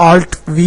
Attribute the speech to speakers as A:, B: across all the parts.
A: Alt V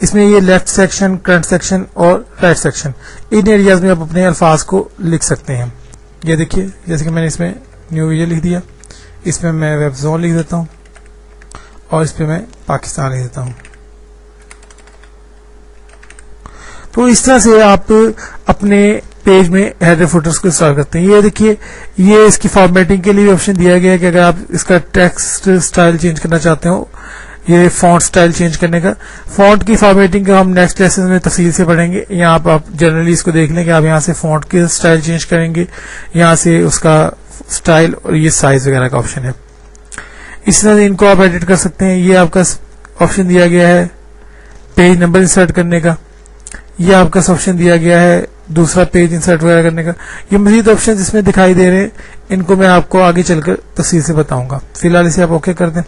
A: اس میں یہ left section, current section اور رائٹ سیکشن، ان ایریاز میں آپ اپنے الفاظ کو لکھ سکتے ہیں. یہ دیکھیے جیسے کہ میں نے اس میں نیو ویژن لکھ دیا، اس میں میں ویب زون لکھ دیتا ہوں اور اس پہ میں پاکستان لکھ دیتا ہوں. تو اس طرح سے آپ اپنے پیج میں ہیڈر فوٹرز کو انسٹال کرتے ہیں. یہ دیکھیے یہ اس کی فارمیٹنگ کے لیے آپشن دیا گیا ہے کہ اگر آپ اس کا ٹیکسٹ سٹائل چینج کرنا چاہتے ہو، یہ فونٹ سٹائل چینج کرنے کا، فونٹ کی فارمیٹنگ کو ہم نیکسٹ لیسن میں تفصیل سے پڑھیں گے. یہاں آپ جنرلی اس کو دیکھ لیں کہ آپ یہاں سے فونٹ کے سٹائل چینج کریں گے، یہاں سے اس کا سٹائل اور یہ سائز وغیرہ کا آپشن ہے. اس طرح سے ان کو آپ ایڈٹ کر سکتے ہیں. یہ آپ کا آپشن دیا گیا ہے پیج نمبر انسرٹ کرنے کا، یہ آپ کا آپشن دیا گیا ہے دوسرا پیج انسرٹ وغیرہ کرنے کا. یہ مزید آپشن اس میں دکھائی دے رہے ہیں، ان کو میں آپ کو آگے چل کر تفصیل سے بتاؤں گا. فی الحال اسے آپ اوکے کر دیں.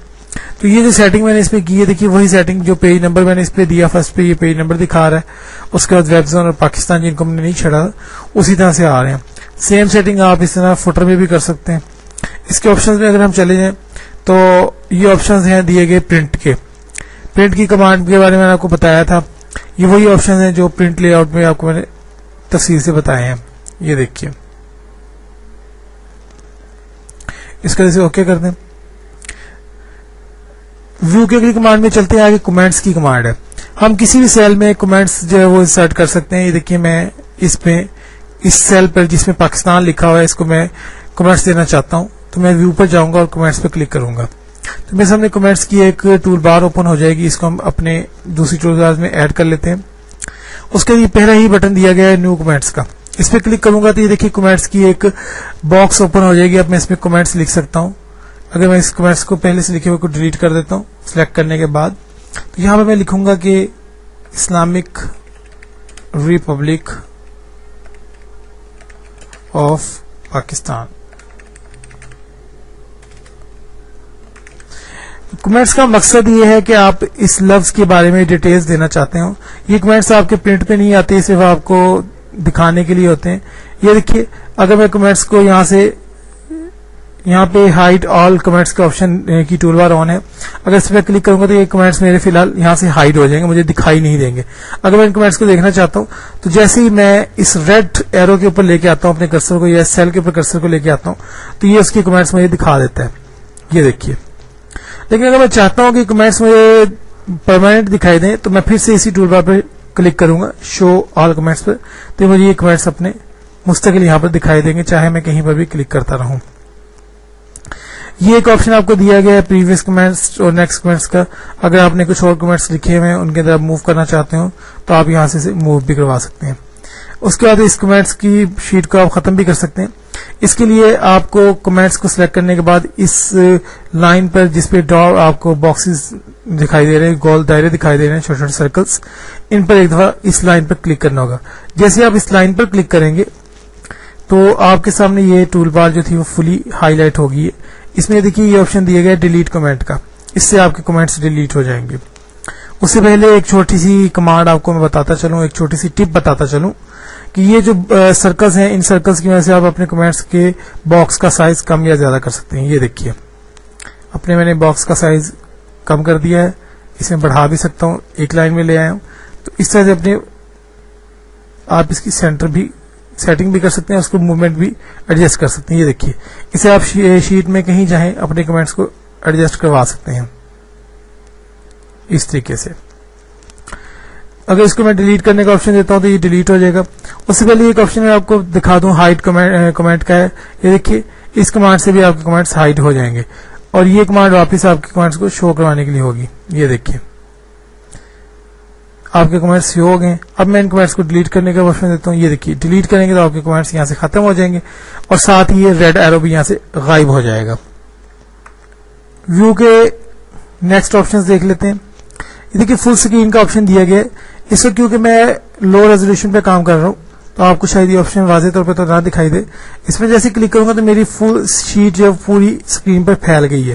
A: تو یہ جو سیٹنگ میں نے اس پہ کی ہے، دیکھیے وہی سیٹنگ جو پیج نمبر میں نے اس پہ دیا، فرسٹ پہ یہ پیج نمبر دکھا رہا ہے، اس کے بعد ویب زون اور پاکستان جن کو ہم نے نہیں چھڑا اسی طرح سے آ رہے ہیں. سیم سیٹنگ آپ اس طرح فوٹر میں بھی کر سکتے ہیں. اس کے آپشنز میں اگر ہم چلے جائیں تو یہ آپشنز ہیں دیے گئے پرنٹ کے. پرنٹ کی کمانڈ کے بارے میں نے آپ کو بتایا تھا. یہ وہی آپشن ہیں جو پرنٹ لے آؤٹ میں آپ کو میں نے تفصیل سے بتائے ہیں. یہ دیکھیے اس کا جیسے اوکے کر دیں. ویو کے اگلی کمانڈ میں چلتے ہیں. آگے کمنٹس کی کمانڈ ہے. ہم کسی بھی سیل میں کمنٹس جو ہے وہ انسرٹ کر سکتے ہیں. یہ دیکھیے میں اس سیل پر جس میں پاکستان لکھا ہوا ہے اس کو میں کمنٹس دینا چاہتا ہوں، تو میں ویو پر جاؤں گا اور کمنٹس پہ کلک کروں گا. تو میرے سامنے کمنٹس کی ایک ٹول بار اوپن ہو جائے گی. اس کو ہم اپنے دوسری ٹول بار میں ایڈ کر لیتے ہیں. اس کے لیے پہلا ہی بٹن دیا گیا ہے نیو کمنٹس کا. اس پہ کلک کروں گا تو یہ دیکھیے کمنٹس کی ایک باکس اوپن ہو جائے گی. اب میں اس میں کمنٹس لکھ سکتا ہوں. اگر میں اس کمنٹس کو پہلے سے لکھے ہوئے کو ڈیلیٹ کر دیتا ہوں سلیکٹ کرنے کے بعد، تو یہاں پہ میں لکھوں گا کہ Islamic republic of Pakistan. Comments کا مقصد یہ ہے کہ آپ اس لفظ کے بارے میں ڈیٹیلز دینا چاہتے ہو. یہ کمنٹس آپ کے پرنٹ پہ نہیں آتے، صرف آپ کو دکھانے کے لیے ہوتے ہیں. یہ دیکھیے اگر میں کمنٹس کو یہاں پہ ہائڈ آل کمنٹس کا آپشن کی ٹول بار آن ہے، اگر اس پہ کلک کروں گا تو یہ کمنٹس میرے فی الحال یہاں سے ہائڈ ہو جائیں گے، مجھے دکھائی نہیں دیں گے. اگر میں ان کمنٹس کو دیکھنا چاہتا ہوں تو جیسے ہی میں اس ریڈ ایرو کے اوپر لے کے آتا ہوں اپنے کرسر کو، یا سیل کے اوپر کرسر کو لے کے آتا ہوں تو یہ اس کے کمنٹس مجھے دکھا دیتا ہے. یہ دیکھیے. لیکن اگر میں چاہتا ہوں کہ کمنٹس مجھے پرماننٹ دکھائی دیں تو میں پھر سے اسی ٹول بار پہ کلک کروں گا شو آل کمنٹس پر، تو مجھے یہ کمنٹس اپنے مستقل یہاں پر دکھائی دیں گے چاہے میں کہیں پر بھی کلک کرتا رہوں. یہ ایک آپشن آپ کو دیا گیا ہے پریویس کمنٹس اور نیکسٹ کمنٹس کا. اگر آپ نے کچھ اور کمنٹس لکھے ہوئے ہیں ان کے اندر آپ موو کرنا چاہتے ہو تو آپ یہاں سے موو بھی کروا سکتے ہیں. اس کے بعد اس کمنٹس کی شیٹ کو آپ ختم بھی کر سکتے ہیں. اس کے لیے آپ کو کمنٹس کو سلیکٹ کرنے کے بعد اس لائن پر جس پہ آپ کو باکسز دکھائی دے رہے ہیں، گول دائرے دکھائی دے رہے ہیں، چھوٹے چھوٹے سرکلز، ان پر ایک دفعہ اس لائن پر کلک کرنا ہوگا. جیسے آپ اس لائن پر کلک کریں گے تو آپ کے سامنے یہ ٹول بار جو تھی وہ فلی ہائی لائٹ ہوگی. اس میں دیکھیے یہ آپشن دیا گیا ڈیلیٹ کمنٹ کا. اس سے آپ کے کمنٹس ڈیلیٹ ہو جائیں گے. اس سے پہلے ایک چھوٹی سی کمانڈ آپ کو میں بتاتا چلوں، ایک چھوٹی سی ٹپ بتاتا چلوں کہ یہ جو سرکلز ہیں ان سرکلز کی وجہ سے آپ اپنے کمنٹس کے باکس کا سائز کم یا زیادہ کر سکتے ہیں. یہ دیکھیے میں نے باکس کا سائز کم کر دیا ہے، اس میں بڑھا بھی سکتا ہوں، ایک لائن میں لے آیا ہوں. تو اس طرح سے آپ اس کی سینٹر بھی سیٹنگ بھی کر سکتے ہیں، اس کو موومنٹ بھی ایڈجسٹ کر سکتے ہیں. یہ دیکھیے اسے آپ شیٹ میں کہیں چاہیں اپنے کمنٹس کو ایڈجسٹ کروا سکتے ہیں اس طریقے سے. اگر اس کو میں ڈیلیٹ کرنے کا آپشن دیتا ہوں تو یہ ڈیلیٹ ہو جائے گا. اس سے پہلے ایک آپشن میں آپ کو دکھا دوں ہائڈ کمنٹ کا ہے. یہ دیکھیے اس کمانڈ سے بھی آپ کے کمنٹس ہائڈ ہو جائیں گے اور یہ کمانڈ واپس آپ کے کمنٹس کو شو کروانے کے لیے ہوگی. یہ دیکھیے آپ کے کمنٹس شو ہو گئے. اب میں ان کمنٹس کو ڈیلیٹ کرنے کا آپشن دیتا ہوں. یہ دیکھیے ڈیلیٹ کریں گے تو آپ کے کمنٹس یہاں سے ختم ہو جائیں گے اور ساتھ ہی یہ ریڈ ایرو بھی یہاں سے غائب ہو جائے گا. ویو کے نیکسٹ آپشن دیکھ لیتے ہیں. یہ دیکھیے فل اسکرین کا آپشن دیا گیا ہے. اس کو کیونکہ میں لو ریزولوشن پہ کام کر رہا ہوں تو آپ کو شاید یہ آپشن واضح طور پہ تو نہ دکھائی دے. اس میں جیسے کلک کروں گا تو میری فل شیٹ جو پوری اسکرین پر پھیل گئی ہے.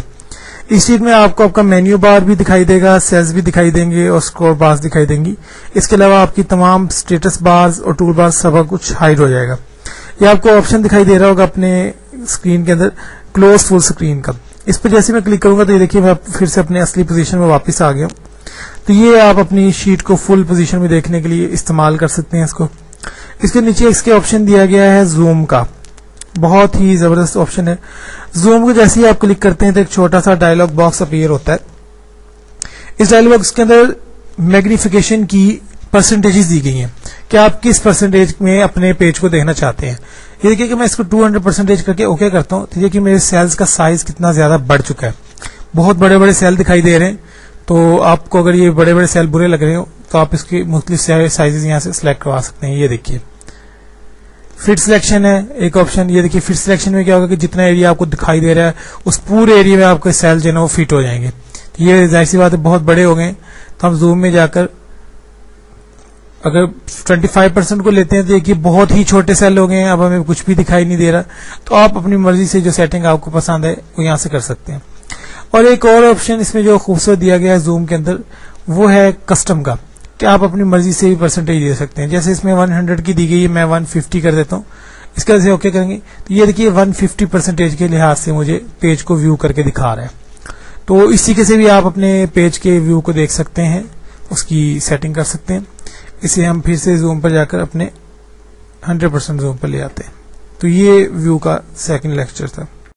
A: اس شیٹ میں آپ کو آپ کا مینیو بار بھی دکھائی دے گا، سیلز بھی دکھائی دیں گے اور اسکرول بارز دکھائی دیں گی. اس کے علاوہ آپ کی تمام اسٹیٹس بارز اور ٹول بارز سب کچھ ہائڈ ہو جائے گا. یہ آپ کو آپشن دکھائی دے رہا ہوگا اپنے اسکرین کے اندر کلوز فل اسکرین کا. اس پہ جیسے میں کلک کروں گا تو یہ دیکھیے میں پھر سے اپنے اصلی پوزیشن میں واپس آ گیا ہوں. تو یہ آپ اپنی شیٹ کو فل پوزیشن میں دیکھنے کے لیے استعمال کر سکتے ہیں اس کے نیچے اس کے آپشن دیا گیا ہے زوم کا، بہت ہی زبردست آپشن ہے. زوم کو جیسے ہی آپ کلک کرتے ہیں تو ایک چھوٹا سا ڈائلاگ باکس اپیئر ہوتا ہے. اس ڈائلاگ باکس کے اندر میگنیفیکیشن کی پرسنٹیجز دی گئی ہیں کہ آپ کس پرسنٹیج میں اپنے پیج کو دیکھنا چاہتے ہیں. یہ دیکھیے کہ میں اس کو 200% کر کے اوکے کرتا ہوں تو دیکھیے میرے سیلز کا سائز کتنا زیادہ بڑھ چکا ہے. بہت بڑے بڑے سیل دکھائی دے رہے ہیں، تو آپ کو اگر یہ بڑے بڑے سیل برے لگ رہے ہو تو آپ اس کی مختلف سائزز یہاں سے سلیکٹ کروا سکتے ہیں. یہ دیکھیے فٹ سلیکشن ہے ایک آپشن. یہ دیکھیے فٹ سلیکشن میں کیا ہوگا کہ جتنا ایریا آپ کو دکھائی دے رہا ہے اس پورے ایریا میں آپ کے سیل جو ہے وہ فٹ ہو جائیں گے. یہ ظاہر سی بات ہے بہت بڑے ہو گئے، تو ہم زوم میں جا کر اگر 25% کو لیتے ہیں تو دیکھیے بہت ہی چھوٹے سیل ہو گئے ہیں، اب ہمیں کچھ بھی دکھائی نہیں دے رہا. تو آپ اپنی مرضی سے جو سیٹنگ آپ کو پسند ہے وہ یہاں سے کر سکتے ہیں. اور ایک اور آپشن اس میں جو خوبصورت دیا گیا ہے زوم کے اندر وہ ہے کسٹم کا، کہ آپ اپنی مرضی سے بھی پرسنٹیج دے سکتے ہیں. جیسے اس میں 100 کی دی گئی ہے، میں 150 کر دیتا ہوں. اس کے سے اوکے کریں گے تو یہ دیکھیے 150% کے لحاظ سے مجھے پیج کو ویو کر کے دکھا رہا ہے. تو اس طریقے سے بھی آپ اپنے پیج کے ویو کو دیکھ سکتے ہیں، اس کی سیٹنگ کر سکتے ہیں. اسے ہم پھر سے زوم پر جا کر اپنے 100% زوم پر لے آتے ہیں. تو یہ ویو کا سیکنڈ لیکچر تھا.